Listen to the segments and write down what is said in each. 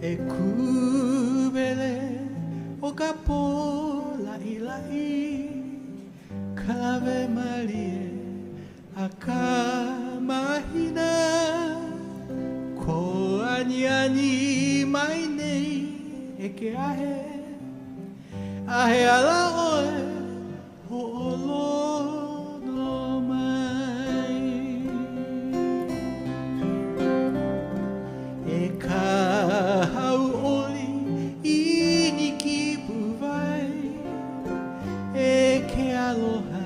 E kubele o ka pola ilai Kave malie a ka mahina Ko ani ani mai nei e ke ahe Ahe ala oe ho olono mai E ka hau oli I ni ki puwai E ke aloha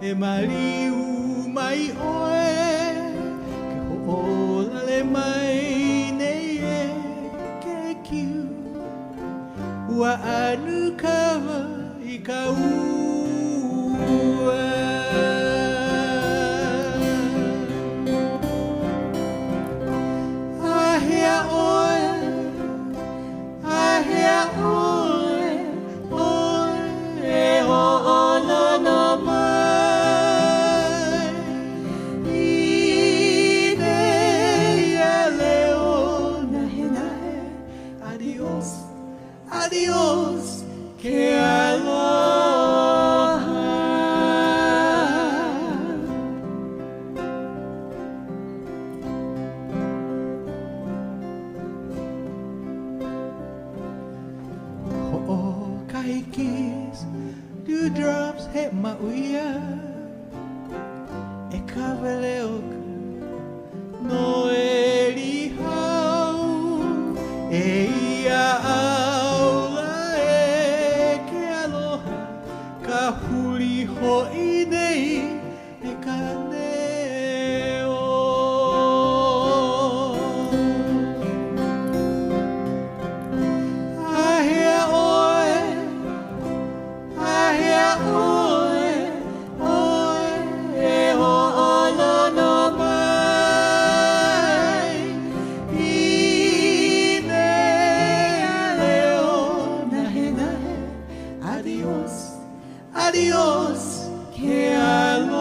e mariu mai oe Ke ho'olale mai nei e ke kiu Ua anu kawa I ka ua Ahea oe, ahea oe, oe e ho'olono mai I nei leo nahe nahe Adios, adios, que aloha Kahikis, dewdrops he mauia E kawele oka no e lihau E ia aula e ke aloha Ka huli ho'i nei e ka neo Ahea oe, ahea oe, oe e ho'olono mai I nei leo nahe nahe Adios, adios, que aloha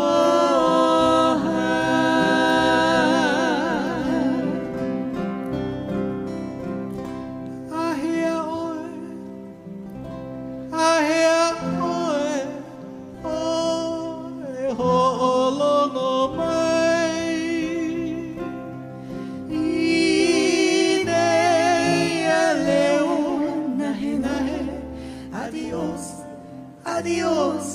Ahea oe, ahea oe, oe ho'olono mai I nei leo nahe nahe Adios, adios